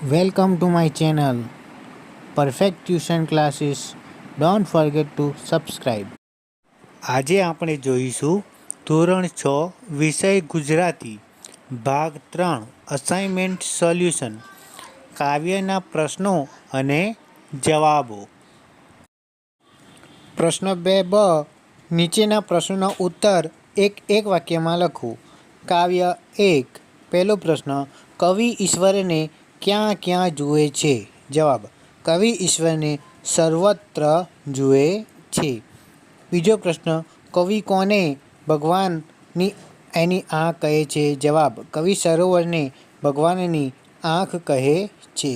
Welcome to my channel, Perfect Tuition Classes. Don't forget to subscribe. આજે આપણે જોઈશું ધોરણ 6 વિષય ગુજરાતી ભાગ 3 અસાઇનમેન્ટ સોલ્યુશન કાવ્યના પ્રશ્નો અને જવાબો. પ્રશ્ન 2બ નીચેના પ્રશ્નોના ઉત્તર એક વાક્યમાં લખો. કાવ્ય 1 પહેલો પ્રશ્ન, કવિ ઈશ્વરને ક્યાં ક્યાં જુએ છે? જવાબ, કવિ ઈશ્વરને સર્વત્ર જુએ છે. બીજો પ્રશ્ન, કવિ કોને ભગવાનની એની આંખ કહે છે? જવાબ, કવિ સરોવરને ભગવાનની આંખ કહે છે.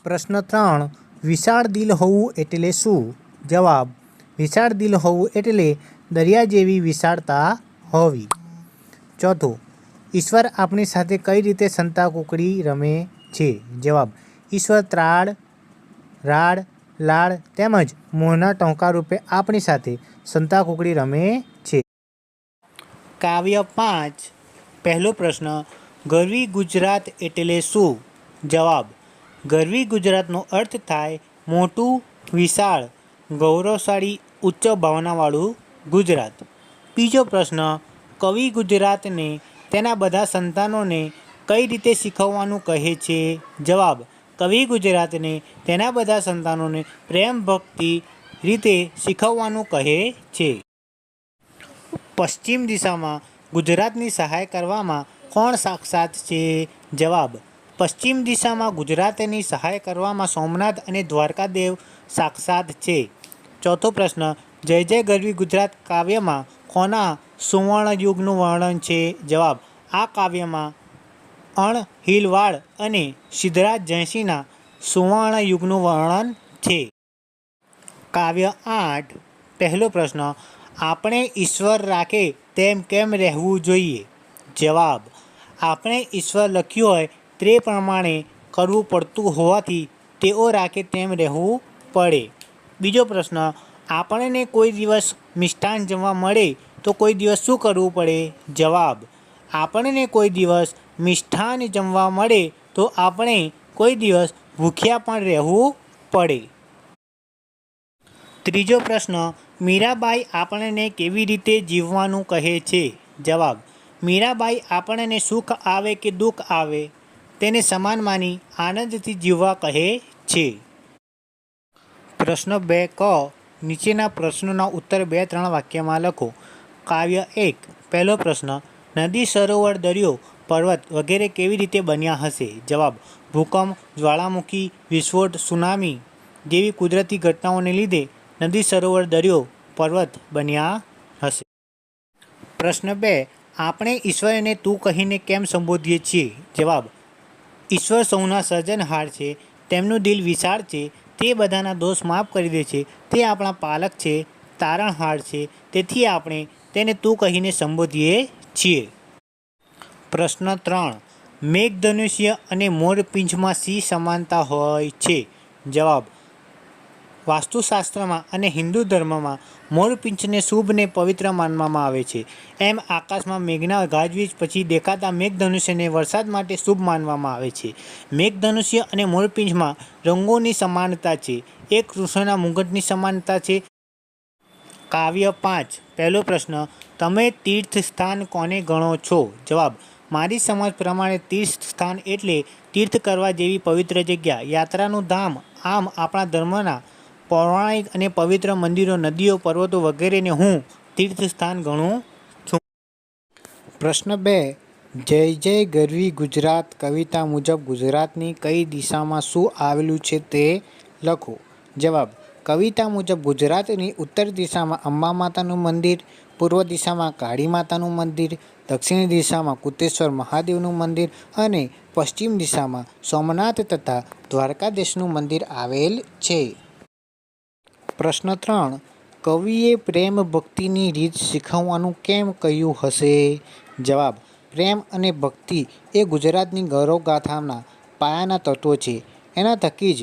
પ્રશ્ન 3, વિશાળ દિલ હોવું એટલે શું? જવાબ, વિશાળ દિલ હોવું એટલે દરિયા જેવી વિશાળતા હોવી. ચોથો, ઈશ્વર આપણી સાથે કઈ રીતે સંતાકૂકડી રમે છે? જવાબ, ઈશ્વર ત્રાડ, રાડ, લાડ તેમજ મોહના ટોંકા રૂપે આપણી સાથે સંતાકૂકડી રમે છે. કાવ્ય 5 પહેલો પ્રશ્ન, ગરવી ગુજરાત એટલે શું? જવાબ, ગરવી ગુજરાતનો અર્થ થાય મોટું, વિશાળ, ગૌરવશાળી, ઉચ્ચ ભાવનાવાળું ગુજરાત. બીજો પ્રશ્ન, કવિ ગુજરાતને તેના બધા સંતાનોને કઈ રીતે શીખવવાનું કહે છે? જવાબ, કવિ ગુજરાતને તેના બધા સંતાનોને પ્રેમ ભક્તિ રીતે શીખવવાનું કહે છે. પશ્ચિમ દિશામાં ગુજરાતની સહાય કરવામાં કોણ સાક્ષાત છે? જવાબ, પશ્ચિમ દિશામાં ગુજરાતની સહાય કરવામાં સોમનાથ અને દ્વારકાદેવ સાક્ષાત છે. ચોથો પ્રશ્ન, જય જય ગરવી ગુજરાત કાવ્યમાં કોના સુવર્ણ યુગનું વર્ણન છે? જવાબ, આ કાવ્યમાં અણહિલવાડ અને સિદ્ધરાજ જયસિંહના સુવર્ણ યુગનું વર્ણન છે. કાવ્ય 8 પહેલો પ્રશ્ન, આપણે ઈશ્વર રાખે તેમ કેમ રહેવું જોઈએ? જવાબ, આપણે ઈશ્વર લખ્યું હોય તે પ્રમાણે કરવું પડતું હોવાથી તેઓ રાખે તેમ રહેવું પડે. બીજો પ્રશ્ન, આપણને કોઈ દિવસ મિષ્ટાન જમવા મળે તો કોઈ દિવસ શું કરવું પડે? જવાબ, આપણને કોઈ દિવસ મિષ્ટાન જમવા મળે તો આપણે કોઈ દિવસ ભૂખ્યા પણ રહેવું પડે. ત્રીજો પ્રશ્ન, મીરાબાઈ આપણને કેવી રીતે જીવવાનું કહે છે? જવાબ, મીરાબાઈ આપણને સુખ આવે કે દુઃખ આવે તેને સમાન માની આનંદથી જીવવા કહે છે. પ્રશ્ન 2ક નીચેના પ્રશ્નોના ઉત્તર 2-3 વાક્યમાં લખો. કાવ્ય 1 પહેલો પ્રશ્ન, નદી, સરોવર, દરિયો, પર્વત વગેરે કેવી રીતે બન્યા હશે? જવાબ, ભૂકંપ, જ્વાળામુખી, વિસ્ફોટ, સુનામી જેવી કુદરતી ઘટનાઓને લીધે નદી, સરોવર, દરિયો, પર્વત બન્યા હશે. પ્રશ્ન 2, આપણે ઈશ્વરને તું કહીને કેમ સંબોધીએ છીએ? જવાબ, ઈશ્વર સૌના સર્જનહાર છે, તેમનું દિલ વિશાળ છે, તે બધાના દોષ માફ કરી દે છે, તે આપણા પાલક છે, તારણહાર છે, તેથી આપણે તેને તું કહીને સંબોધીએ છીએ. પ્રશ્ન 3, મેઘધનુષ્ય અને મોરપીંછમાં શી સમાનતા હોય છે? જવાબ, વાસ્તુશાસ્ત્રમાં અને હિન્દુ ધર્મમાં મોરપીંછને શુભ ને પવિત્ર માનવામાં આવે છે. એમ આકાશમાં મેઘના ગાજવીજ પછી દેખાતા મેઘધનુષ્યને વરસાદ માટે શુભ માનવામાં આવે છે. મેઘધનુષ્ય અને મોરપીંછમાં રંગોની સમાનતા છે. એક કૃષ્ણના મુગટની સમાનતા છે. કાવ્ય 5 પહેલો પ્રશ્ન, તમે તીર્થસ્થાન કોને ગણો છો? જવાબ, મારી સમજ પ્રમાણે તીર્થસ્થાન એટલે તીર્થ કરવા જેવી પવિત્ર જગ્યા, યાત્રાનું ધામ. આમ આપણા ધર્મના પૌરાણિક અને પવિત્ર મંદિરો, નદીઓ, પર્વતો વગેરેને હું તીર્થસ્થાન ગણું છું. પ્રશ્ન 2, જય જય ગરવી ગુજરાત કવિતા મુજબ ગુજરાતની કઈ દિશામાં શું આવેલું છે તે લખો. જવાબ, કવિતા મુજબ ગુજરાતની ઉત્તર દિશામાં અંબા માતાનું મંદિર, પૂર્વ દિશામાં કાળી માતાનું મંદિર, દક્ષિણ દિશામાં કુતેશ્વર મહાદેવનું મંદિર અને પશ્ચિમ દિશામાં સોમનાથ તથા દ્વારકાધીશનું મંદિર આવેલ છે. પ્રશ્ન 3, કવિએ પ્રેમ ભક્તિની રીત શીખવવાનું કેમ કહ્યું હશે? જવાબ, પ્રેમ અને ભક્તિ એ ગુજરાતની ગૌરવગાથાના પાયાના તત્વો છે. એના થકી જ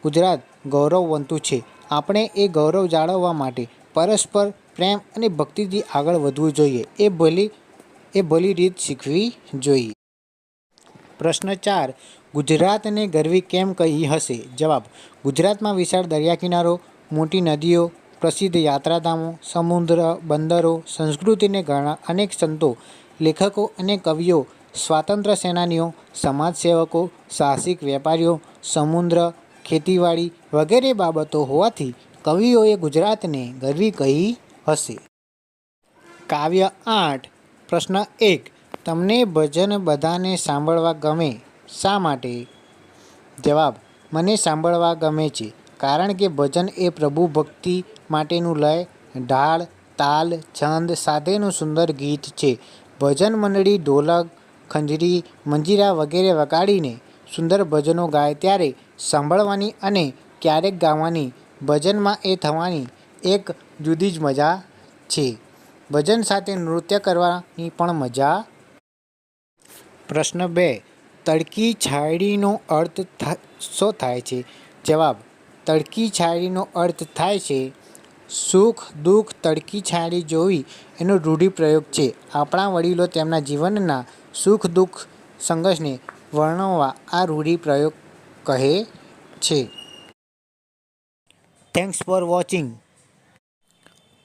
ગુજરાત ગૌરવવંતું છે. આપણે એ ગૌરવ જાળવવા માટે પરસ્પર પ્રેમ અને ભક્તિથી આગળ વધવું જોઈએ. એ ભલી રીત શીખવી જોઈએ. પ્રશ્ન 4. ગુજરાતને ગરવી કેમ કહી હશે? જવાબ: ગુજરાતમાં વિશાળ દરિયા કિનારો, મોટી નદીઓ, પ્રસિદ્ધ યાત્રાધામો, સમુદ્ર, બંદરો, સંસ્કૃતિને ઘણા અનેક સંતો, લેખકો અને કવિઓ, સ્વાતંત્ર્ય સેનાનીઓ, સમાજસેવકો, સાહસિક વેપારીઓ, સમુદ્ર, ખેતીવાડી વગેરે બાબતો હોવાથી કવિઓએ ગુજરાતને ગરવી કહી હશે. કાવ્ય 8. પ્રશ્ન 1. તમને ભજન બધાને સાંભળવા ગમે શા માટે? જવાબ: મને સાંભળવા ગમે છે કારણ કે ભજન એ પ્રભુ ભક્તિ માટેનું લય, ઢાળ, તાલ, છંદ સાથેનું સુંદર ગીત છે. ભજન મંડળી ઢોલક, ખંજરી, મંજીરા વગેરે વગાડીને સુંદર ભજનો ગાય ત્યારે સાંભળવાની અને ક્યારેક ગાવાની, ભજનમાં એ થવાની એક જુદી જ મજા છે. ભજન સાથે નૃત્ય કરવાની પણ મજા. પ્રશ્ન 2. તડકી છાયડીનો અર્થ શું થાય છે? જવાબ: તડકી છાયડીનો અર્થ થાય છે સુખ દુઃખ તડકી છાયડી જોવી એનો રૂઢિપ્રયોગ છે. આપણા વડીલો તેમના જીવનના સુખ દુઃખ સંઘર્ષને વર્ણવવા આ રૂઢિપ્રયોગ કહે છે. Thanks for watching.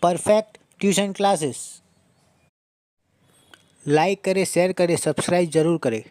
Perfect tuition classes. Like करें, शेयर करें, सब्सक्राइब जरूर करें.